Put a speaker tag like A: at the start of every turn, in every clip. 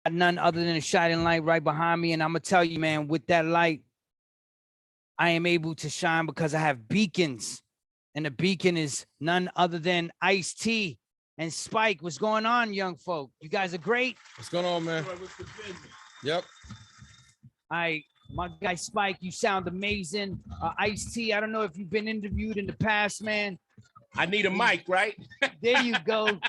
A: none other than a shining light right behind me. And I'm gonna tell you, man, with that light, I am able to shine because I have beacons. And the beacon is none other than Ice-T and Spike. What's going on, young folk? You guys are great.
B: What's going on, man? Yep.
A: All right, my guy Spike, you sound amazing. Ice-T, I don't know if you've been interviewed in the past, man.
C: I need a mic, right?
A: There you go.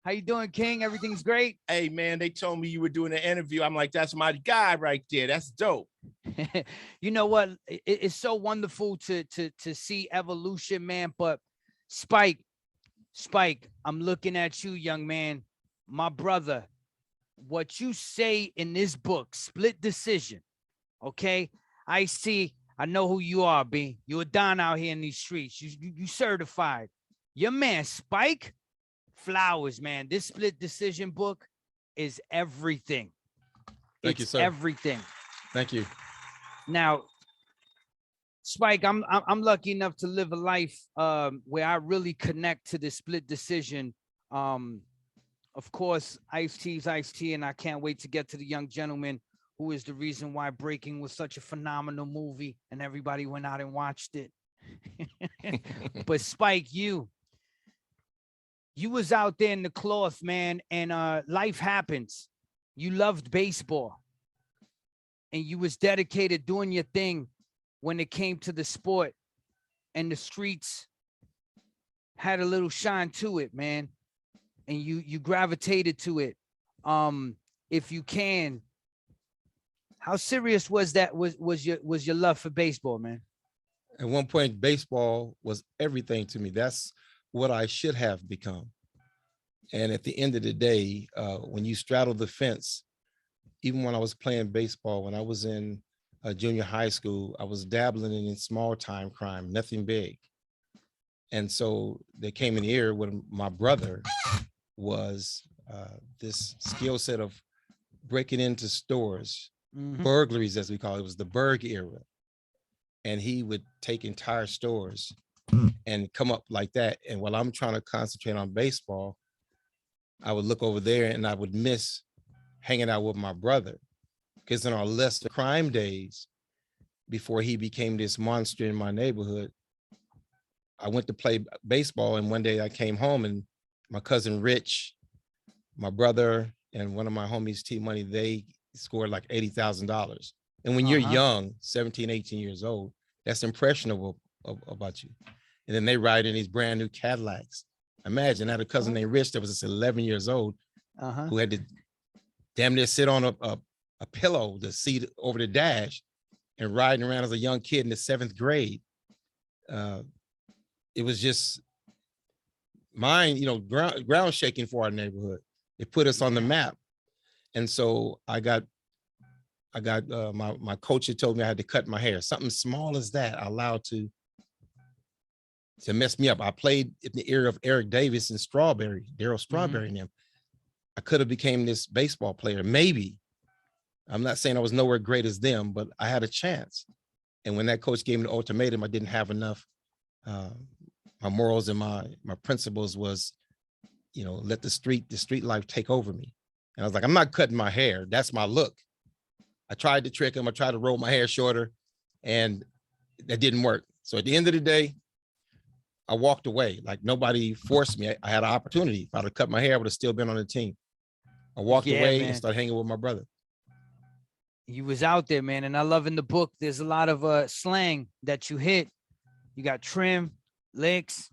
A: How you doing, King? Everything's great?
C: Hey, man, they told me you were doing an interview. I'm like, that's my guy right there. That's dope.
A: You know what? It's so wonderful to see evolution, man. But Spike, I'm looking at you, young man, my brother. What you say in this book, Split Decision, okay? I know who you are, B. You a don out here in these streets. You certified. Your man, Spike, flowers, man. This Split Decision book is everything.
B: Thank you, sir.
A: Everything.
B: Thank you.
A: Now, Spike, I'm lucky enough to live a life where I really connect to this Split Decision. Of course, Ice-T's Ice-T, and I can't wait to get to the young gentleman who is the reason why Breaking was such a phenomenal movie and everybody went out and watched it. But Spike, you was out there in the cloth, man, and life happens. You loved baseball and you was dedicated doing your thing when it came to the sport, and the streets had a little shine to it, man. And you gravitated to it. If you can, how serious was that? Was your love for baseball, man?
B: At one point, baseball was everything to me. That's what I should have become. And at the end of the day, when you straddle the fence, even when I was playing baseball, when I was in junior high school, I was dabbling in small time crime, nothing big. And so there came an era when my brother was this skill set of breaking into stores, burglaries, as we call it. It was the Berg era. And he would take entire stores and come up like that. And while I'm trying to concentrate on baseball, I would look over there and I would miss hanging out with my brother. Because in our lesser crime days, before he became this monster in my neighborhood, I went to play baseball. And one day I came home and my cousin Rich, my brother, and one of my homies, T-Money, they scored like $80,000. And when you're young, 17, 18 years old, that's impressionable about you. And then they ride in these brand new Cadillacs. Imagine, I had a cousin named Rich that was just 11 years old who had to damn near sit on a pillow, the seat over the dash, and riding around as a young kid in the 7th grade. It was just mind, ground shaking for our neighborhood. It put us on the map. And so I got my coach had told me I had to cut my hair. Something small as that I allowed to mess me up. I played in the era of Eric Davis and Daryl Strawberry and them. I could have became this baseball player, maybe. I'm not saying I was nowhere great as them, but I had a chance. And when that coach gave me the ultimatum, I didn't have enough. My morals and my principles was, let the street life take over me. And I was like, I'm not cutting my hair. That's my look. I tried to trick him. I tried to roll my hair shorter, and that didn't work. So at the end of the day, I walked away. Like, nobody forced me. I had an opportunity. If I'd have cut my hair, I would have still been on the team. I walked away and started hanging with my brother.
A: You was out there, man. And I love in the book, there's a lot of slang that you hit. You got trim, licks.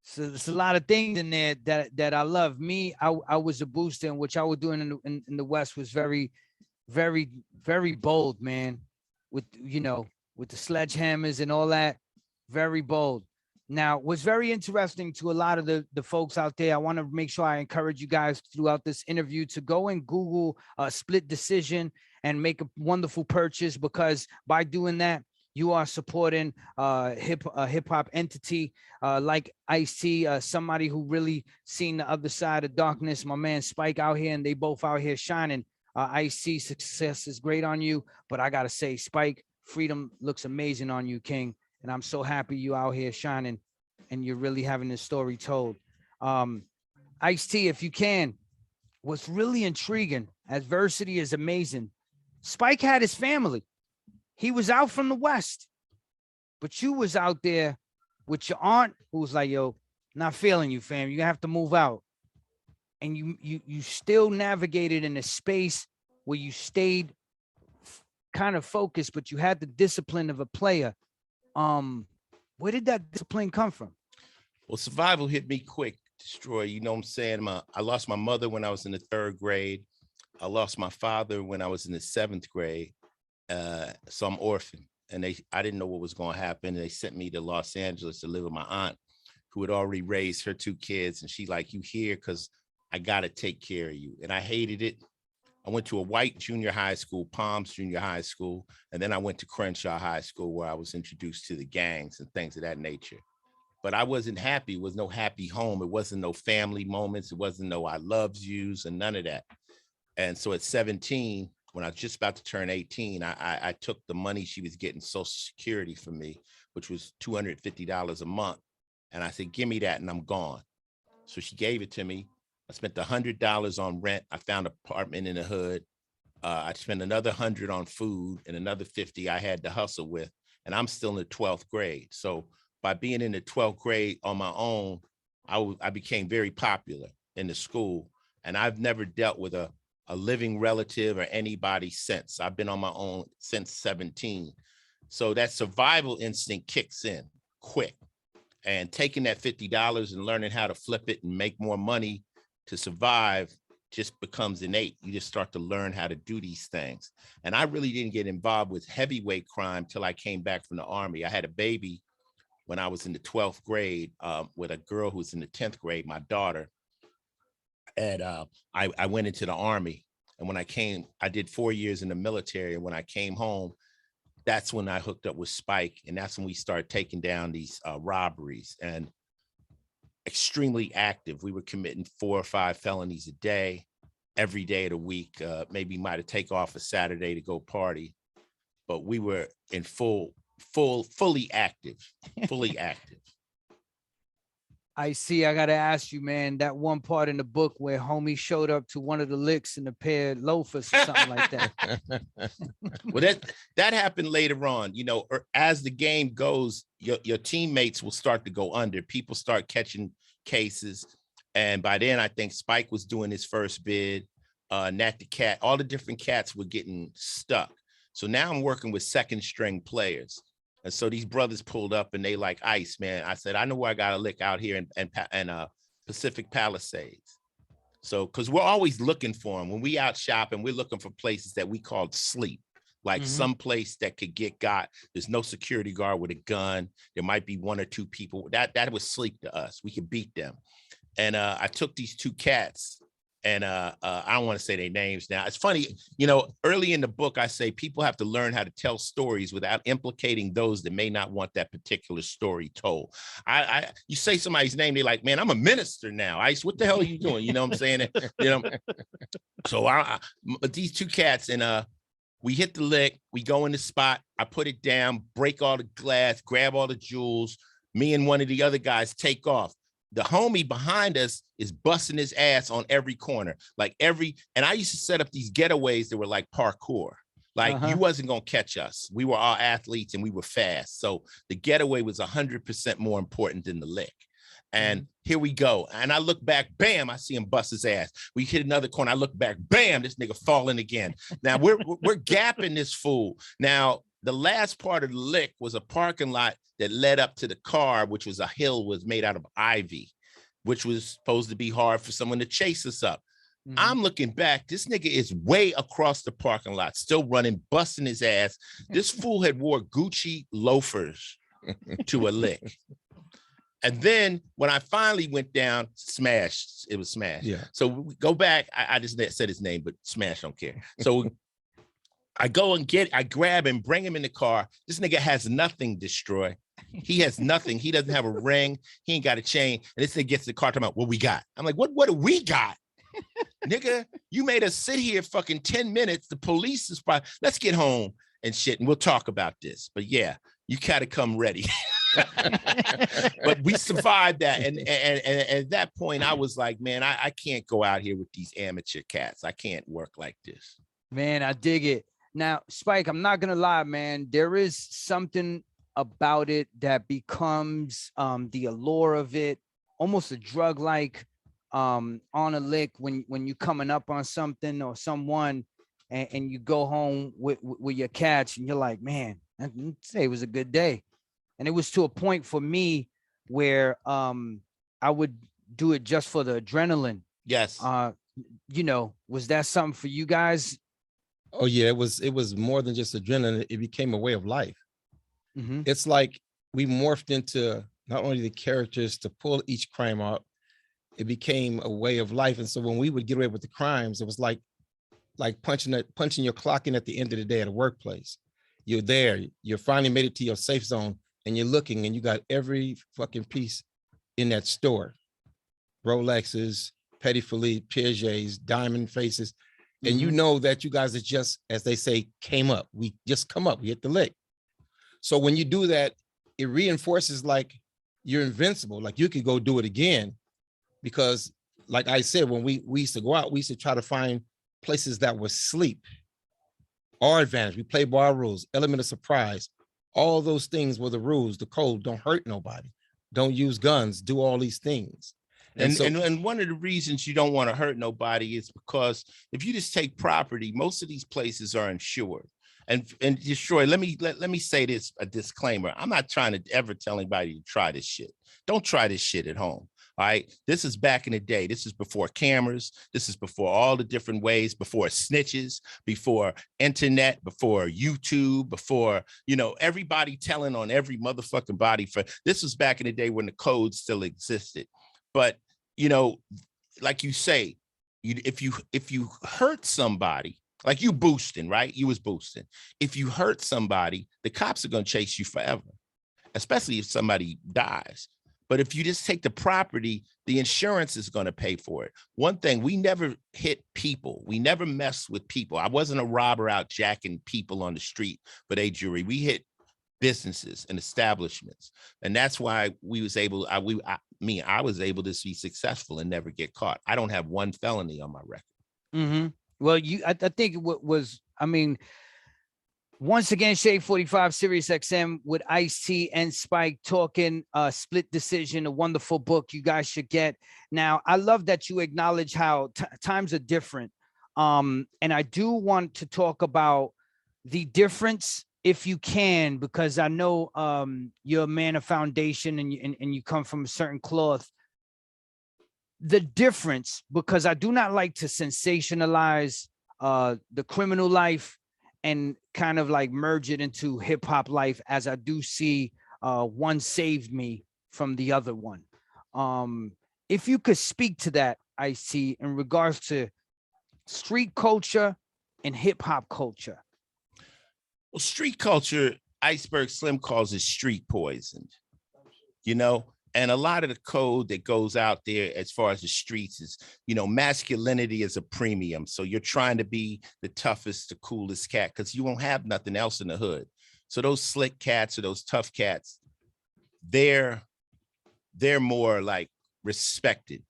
A: So there's a lot of things in there that I love. Me, I was a booster, and which I was doing in the West was very, very, very bold, man. With with the sledgehammers and all that, very bold. Now, what's very interesting to a lot of the folks out there, I want to make sure I encourage you guys throughout this interview to go and Google Split Decision and make a wonderful purchase, because by doing that, you are supporting a hip hop entity like Ice-T, somebody who really seen the other side of darkness. My man Spike out here, and they both out here shining. Ice-T, success is great on you, but I gotta say, Spike, freedom looks amazing on you, King. And I'm so happy you out here shining and you're really having this story told. Ice-T, if you can, what's really intriguing, adversity is amazing. Spike had his family. He was out from the West, but you was out there with your aunt who was like, yo, not feeling you, fam. You have to move out. And you still navigated in a space where you stayed kind of focused, but you had the discipline of a player. Where did that discipline come from?
C: Well, survival hit me quick, Destroy. You know what I'm saying? I lost my mother when I was in the 3rd grade. I lost my father when I was in the 7th grade. So I'm orphaned. And I didn't know what was going to happen. They sent me to Los Angeles to live with my aunt, who had already raised her 2 kids. And she like, you here because I got to take care of you. And I hated it. I went to a white junior high school, Palms Junior High School. And then I went to Crenshaw High School, where I was introduced to the gangs and things of that nature. But I wasn't happy. It was no happy home. It wasn't no family moments. It wasn't no I loves yous and none of that. And so at 17, when I was just about to turn 18, I took the money she was getting Social Security from me, which was $250 a month. And I said, give me that and I'm gone. So she gave it to me. I spent $100 on rent. I found an apartment in the hood. I spent another 100 on food and another 50 I had to hustle with. And I'm still in the 12th grade. So by being in the 12th grade on my own, I became very popular in the school. And I've never dealt with a living relative or anybody since. I've been on my own since 17. So that survival instinct kicks in quick. And taking that $50 and learning how to flip it and make more money to survive just becomes innate. You just start to learn how to do these things. And I really didn't get involved with heavyweight crime till I came back from the Army. I had a baby when I was in the 12th grade with a girl who was in the 10th grade, my daughter. And I went into the Army. And when I came, I did 4 years in the military. And when I came home, that's when I hooked up with Spike. And that's when we started taking down these robberies. And extremely active. We were committing 4 or 5 felonies a day, every day of the week. Maybe might have take off a Saturday to go party, but we were in fully active, fully active.
A: I see. I gotta ask you, man, that one part in the book where homie showed up to one of the licks in a pair of loafers or something like that.
C: Well, that happened later on. You know, as the game goes, your teammates will start to go under. People start catching cases, and by then, I think Spike was doing his first bid. Nat the Cat, all the different cats were getting stuck. So now I'm working with 2nd string players. And so these brothers pulled up and they like, Ice, man. I said, I know where I got a lick out here in Pacific Palisades. So, because we're always looking for them. When we out shopping, we're looking for places that we called sleep, like some place that could get got. There's no security guard with a gun. There might be 1 or 2 people. That was sleep to us. We could beat them. And I took these 2 cats. And I don't want to say their names now. It's funny, you know, early in the book, I say people have to learn how to tell stories without implicating those that may not want that particular story told. You say somebody's name, they're like, man, I'm a minister now. Ice, what the hell are you doing? You know what I'm saying? You know, so these 2 cats and we hit the lick, we go in the spot, I put it down, break all the glass, grab all the jewels. Me and one of the other guys take off. The homie behind us is busting his ass on every corner, and I used to set up these getaways that were like parkour. Like you wasn't going to catch us. We were all athletes and we were fast. So the getaway was 100% more important than the lick. And here we go. And I look back, bam, I see him bust his ass. We hit another corner. I look back, bam, this nigga falling again. Now we're gapping this fool. Now, the last part of the lick was a parking lot that led up to the car, which was a hill was made out of ivy, which was supposed to be hard for someone to chase us up. I'm looking back. This nigga is way across the parking lot, still running, busting his ass. This fool had wore Gucci loafers to a lick. And then when I finally went down, Smash, it was Smash.
B: Yeah.
C: So we go back. I just said his name, but Smash don't care. So I go and I grab him, bring him in the car. This nigga has nothing, Destroy. He has nothing. He doesn't have a ring. He ain't got a chain. And this nigga gets in the car talking about what we got. I'm like, what do we got? Nigga, you made us sit here fucking 10 minutes. The police is probably, let's get home and shit, and we'll talk about this. But yeah, you gotta come ready. But we survived that. And at that point, I was like, man, I can't go out here with these amateur cats. I can't work like this.
A: Man, I dig it. Now, Spike, I'm not gonna lie, man. There is something about it that becomes the allure of it, almost a drug like on a lick when you coming up on something or someone and you go home with your cats and you're like, man, I'd say it was a good day. And it was to a point for me where I would do it just for the adrenaline.
C: Yes.
A: You know, was that something for you guys?
B: Oh yeah, it was more than just adrenaline. It became a way of life.
A: Mm-hmm.
B: It's like we morphed into not only the characters to pull each crime out, it became a way of life. And so when we would get away with the crimes, it was like punching your clock in at the end of the day at a workplace. You're there, you're finally made it to your safe zone, and you're looking and you got every fucking piece in that store. Rolexes, Petit Philippe, Piaget's, diamond faces. And you know that you guys are just, as they say, came up. We just come up, we hit the lick. So when you do that, it reinforces like you're invincible, like you could go do it again. Because like I said, when we used to go out, we used to try to find places that were sleep. Our advantage, we play bar rules, element of surprise. All those things were the rules, the code, don't hurt nobody. Don't use guns, do all these things.
C: And one of the reasons you don't want to hurt nobody is because if you just take property, most of these places are insured. And D-Stroy, let me say this, a disclaimer. I'm not trying to ever tell anybody to try this shit. Don't try this shit at home. All right. This is back in the day. This is before cameras. This is before all the different ways, before snitches, before internet, before YouTube, before, you know, everybody telling on every motherfucking body. This was back in the day when the code still existed. But, you know, like you say, if you hurt somebody, like you boosting, right? You was boosting. If you hurt somebody, the cops are going to chase you forever, especially if somebody dies. But if you just take the property, the insurance is going to pay for it. One thing, we never hit people. We never messed with people. I wasn't a robber out jacking people on the street for their jewelry. We hit businesses and establishments. And that's why we was able, I was able to be successful and never get caught. I don't have one felony on my record.
A: Mm-hmm. Well, I think what was, I mean, once again, Shade 45, Sirius XM with Ice-T and Spike talking Split Decision, a wonderful book you guys should get. Now, I love that you acknowledge how times are different. And I do want to talk about the difference, if you can, because I know you're a man of foundation and you come from a certain cloth. The difference, because I do not like to sensationalize the criminal life and kind of like merge it into hip hop life, as I do see one saved me from the other one. If you could speak to that, I see, in regards to street culture and hip hop culture.
C: Well, street culture, Iceberg Slim calls it street poisoned, you know? And a lot of the code that goes out there as far as the streets is, you know, masculinity is a premium. So you're trying to be the toughest, the coolest cat, because you won't have nothing else in the hood. So those slick cats or those tough cats, they're more like respected.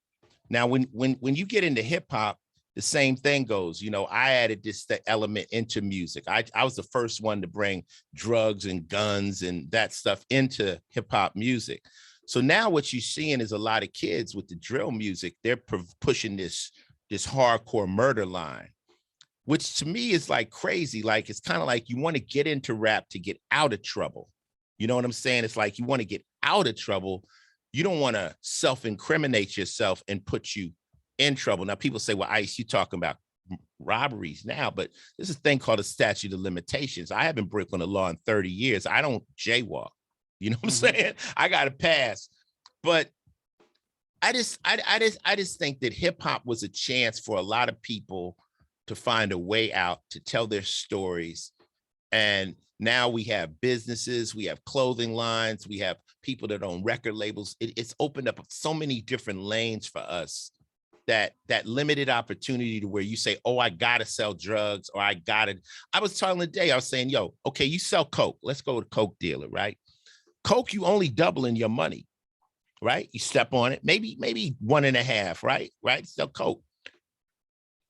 C: Now, when you get into hip hop, the same thing goes. You know, I added the element into music. I was the first one to bring drugs and guns and that stuff into hip hop music. So now what you're seeing is a lot of kids with the drill music, they're pushing this hardcore murder line, which to me is like crazy. Like, it's kind of like you want to get into rap to get out of trouble. You know what I'm saying? It's like you want to get out of trouble. You don't want to self-incriminate yourself and put you in trouble. Now, people say, well, Ice, you talking about robberies now, but there's a thing called a statute of limitations. I haven't broken the law in 30 years. I don't jaywalk. You know what I'm saying? I got to pass. But I just think that hip hop was a chance for a lot of people to find a way out, to tell their stories. And now we have businesses, we have clothing lines, we have people that own record labels. It's opened up so many different lanes for us, that limited opportunity to where you say, oh, I got to sell drugs, or I was telling the day, I was saying, yo, okay, you sell Coke. Let's go to Coke dealer, right? Coke, you only doubling your money, right? You step on it, maybe 1.5, right? Right? So Coke.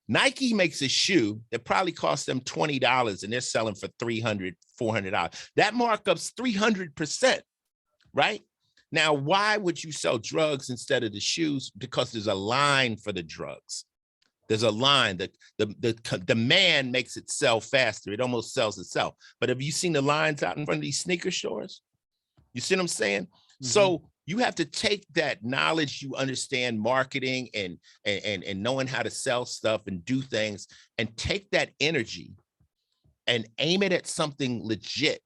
C: Nike makes a shoe that probably costs them $20 and they're selling for $300, $400. That markup's 300%, right? Now, why would you sell drugs instead of the shoes? Because there's a line for the drugs. There's a line that the demand makes it sell faster. It almost sells itself. But have you seen the lines out in front of these sneaker stores? You see what I'm saying? Mm-hmm. So you have to take that knowledge, you understand marketing and knowing how to sell stuff and do things, and take that energy and aim it at something legit.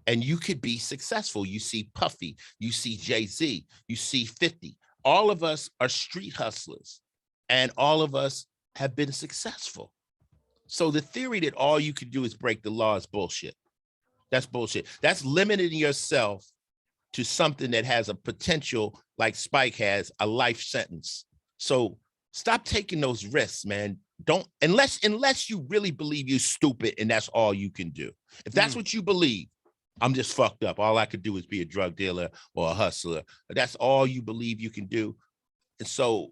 C: And you could be successful. You see Puffy, you see Jay-Z, you see 50. All of us are street hustlers, and all of us have been successful. So the theory that all you can do is break the law is bullshit. That's bullshit. That's limiting yourself to something that has a potential, like Spike has, a life sentence. So stop taking those risks, man. Don't, unless you really believe you're stupid and that's all you can do. If that's what you believe, I'm just fucked up. All I could do is be a drug dealer or a hustler. That's all you believe you can do. And so,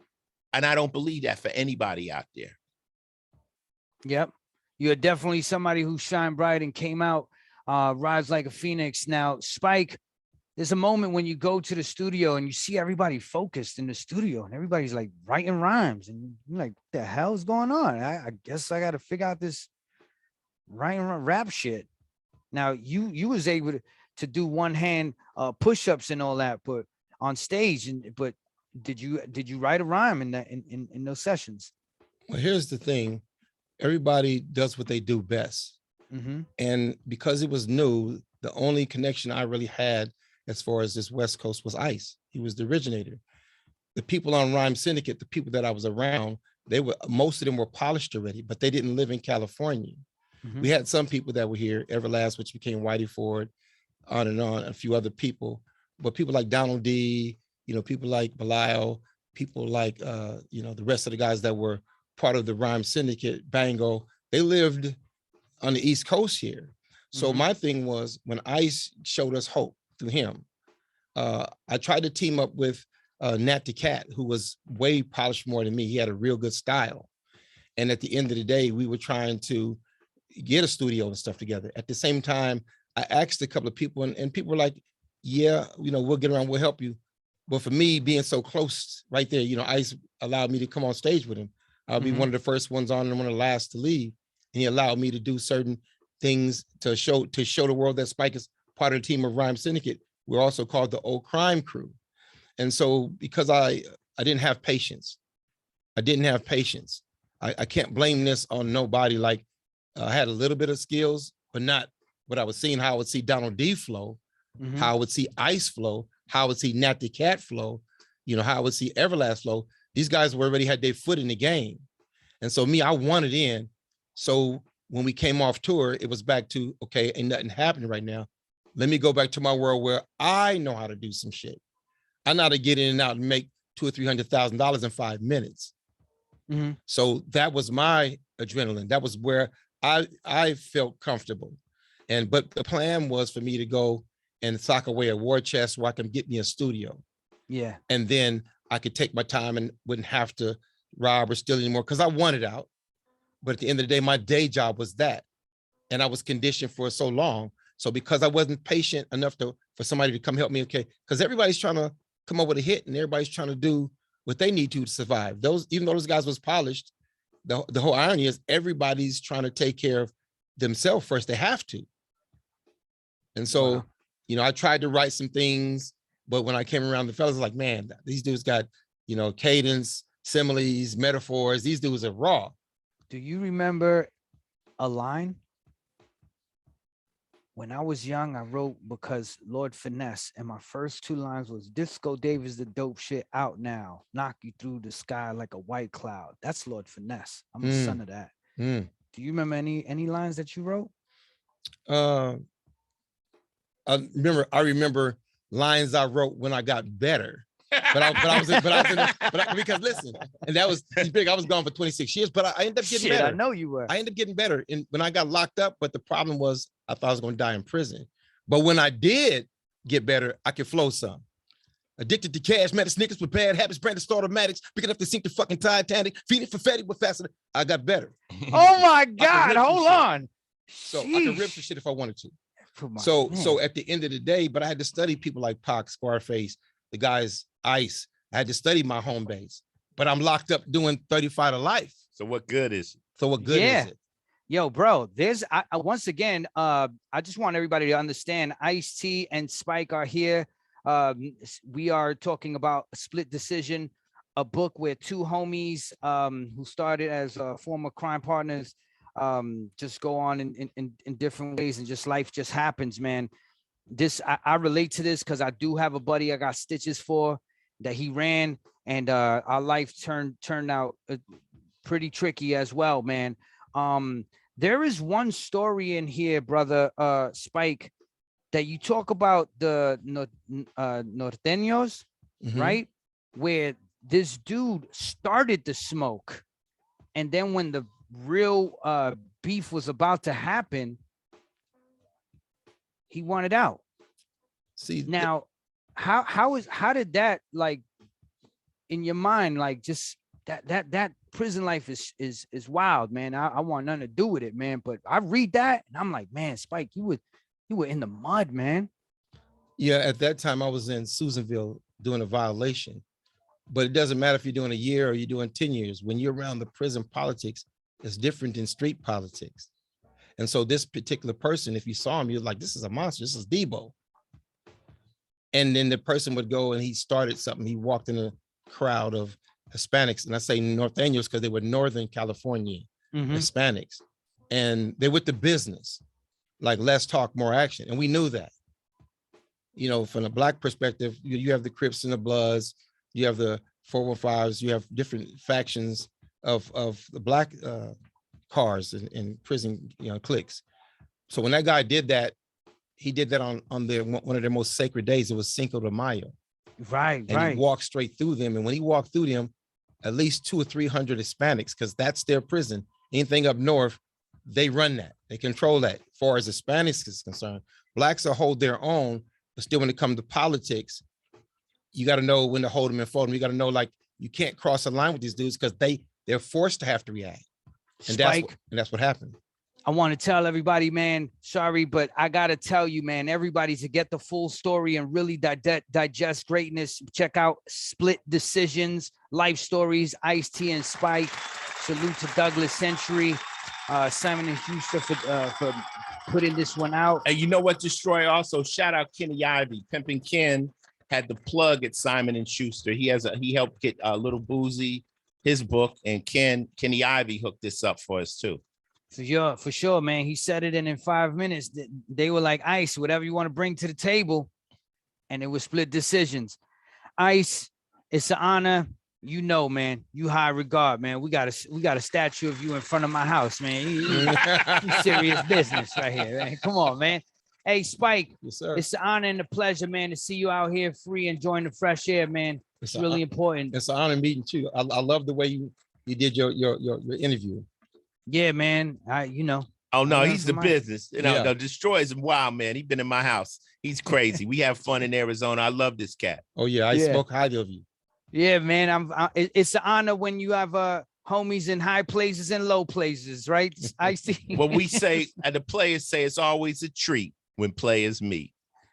C: and I don't believe that for anybody out there.
A: Yep. You're definitely somebody who shined bright and came out, rise like a phoenix. Now, Spike, there's a moment when you go to the studio and you see everybody focused in the studio and everybody's like writing rhymes and you're like, what the hell's going on? I guess I got to figure out this writing rap shit. Now you was able to do one hand push-ups and all that, but on stage, but did you write a rhyme in that in those sessions?
B: Well, here's the thing. Everybody does what they do best. Mm-hmm. And because it was new, the only connection I really had as far as this West Coast was Ice. He was the originator. The people on Rhyme Syndicate, the people that I was around, most of them were polished already, but they didn't live in California. Mm-hmm. We had some people that were here, Everlast, which became Whitey Ford, on and on, a few other people, but people like Donald D, people like Belial, people like, the rest of the guys that were part of the Rhyme Syndicate, Bango, they lived on the East Coast here. So my thing was, when Ice showed us hope through him, I tried to team up with Nat the Cat, who was way polished more than me. He had a real good style. And at the end of the day, we were trying to get a studio and stuff together. At the same time, I asked a couple of people and people were like, yeah, we'll get around, we'll help you. But for me, being so close right there, Ice allowed me to come on stage with him. I'll be one of the first ones on and one of the last to leave. And he allowed me to do certain things to show the world that Spike is part of the team of Rhyme Syndicate. We're also called the Old Crime Crew. And so because I didn't have patience, I can't blame this on nobody. Like I had a little bit of skills, but not what I was seeing, how I would see Donald D flow, how I would see Ice flow, how I would see Nat the Cat flow, how I would see Everlast flow. These guys already had their foot in the game. And so me, I wanted in. So when we came off tour, it was back to, okay, ain't nothing happening right now. Let me go back to my world where I know how to do some shit. I know how to get in and out and make $200,000 or $300,000 in 5 minutes. So that was my adrenaline. That was where I felt comfortable. But the plan was for me to go and sock away a war chest where I can get me a studio. Yeah. And then I could take my time and wouldn't have to rob or steal anymore because I wanted out. But at the end of the day, my day job was that. And I was conditioned for so long. So because I wasn't patient enough for somebody to come help me, okay, because everybody's trying to come up with a hit and everybody's trying to do what they need to survive. Even though those guys was polished, the whole irony is everybody's trying to take care of themselves first. They have to. And so, I tried to write some things, but when I came around, the fellas were like, man, these dudes got, cadence, similes, metaphors. These dudes are raw.
A: Do you remember a line? When I was young, I wrote because Lord Finesse, and my first 2 lines was Disco Davis, the dope shit out now, knock you through the sky like a white cloud. That's Lord Finesse. I'm a son of that. Do you remember any lines that you wrote?
B: I remember lines I wrote when I got better. Because listen, and that was big. I was gone for 26 years, but I ended up getting better.
A: I know you were.
B: I ended up getting better. And when I got locked up, but the problem was I thought I was going to die in prison. But when I did, get better, I can flow some. Addicted to cash, met Snickers with bad habits, branded start automatics, picking up the sink to fucking Titanic, feeding for fatty with faster. I got better.
A: Oh my
B: rip
A: God,
B: some
A: hold
B: shit.
A: on.
B: So I can rip
A: Sheesh.
B: some shit if I wanted to.
A: Man.
B: So at the end of the day, but I had to study people like Pac, Scarface, the guys Ice. I had to study my home base, but I'm locked up doing 35 to life.
C: So what good is it?
B: So what good is it?
A: Yo, bro, there's I once again, I just want everybody to understand Ice-T and Spike are here. We are talking about Split Decision, a book where two homies who started as former crime partners just go on in different ways, and just life just happens, man. This I relate to this because I do have a buddy I got stitches for that he ran, and our life turned out pretty tricky as well, man. There is one story in here, brother Spike, that you talk about the norteños, right? Where this dude started the smoke, and then when the real beef was about to happen, he wanted out.
B: See
A: now, how did that, like, in your mind, like, just that prison life is wild, man. I want nothing to do with it, man. But I read that and I'm like, man, Spike, you were in the mud, man.
B: Yeah, at that time I was in Susanville doing a violation, but it doesn't matter if you're doing a year or you're doing 10 years. When you're around the prison politics, it's different than street politics. And so this particular person, if you saw him, you're like, this is a monster. This is Debo. And then the person would go and he started something. He walked in a crowd of Hispanics, and I say norteños because they were Northern California Hispanics, and they with the business, like less talk, more action. And we knew that, you know, from a Black perspective, you have the Crips and the Bloods, you have the 415s, you have different factions of the Black cars in prison, you know, cliques. So when that guy did that, he did that on one of their most sacred days. It was Cinco de Mayo.
A: Right.
B: And he walked straight through them. And when he walked through them, at least 200 or 300 Hispanics, because that's their prison. Anything up north, they run that. They control that. As far as Hispanics is concerned, Blacks will hold their own, but still when it comes to politics, you got to know when to hold them and fold them. You got to know, like, you can't cross the line with these dudes because they're forced to have to react. And that's what happened.
A: I want to tell everybody, man, sorry, but I got to tell you, man, everybody, to get the full story and really digest greatness, check out Split Decisions, Life Stories, Ice-T and Spike. Salute to Douglas Century, Simon and Schuster for putting this one out.
C: And you know what, D-Stroy? Also, shout out Kenny Ivey. Pimpin' Ken had the plug at Simon and Schuster. He helped get Little Boozy, his book, and Kenny Ivey hooked this up for us too.
A: For sure, man. He said it, and in 5 minutes, they were like, Ice, whatever you want to bring to the table. And it was Split Decisions. Ice, it's an honor. You know, man, you high regard, man. We got a statue of you in front of my house, man. You serious business right here, man. Come on, man. Hey, Spike,
B: yes, sir.
A: It's an honor and a pleasure, man, to see you out here free, enjoying the fresh air, man. It's really important.
B: It's an honor meeting you. I love the way you did your interview.
A: Yeah, man. You know.
C: Oh no, he's the business. You know, D-Stroy is wild, man. He's been in my house. He's crazy. We have fun in Arizona. I love this cat.
B: Oh yeah, I spoke highly of you.
A: Yeah, man. It's an honor when you have homies in high places and low places, right? I see.
C: What we say, and the players say, it's always a treat when players meet.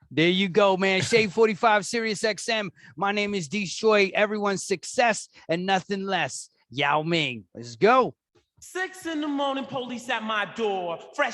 A: There you go, man. Shade 45, Sirius XM. My name is D-Stroy. Everyone's success and nothing less. Yao Ming. Let's go.
D: 6 in the morning, police at my door. Fresh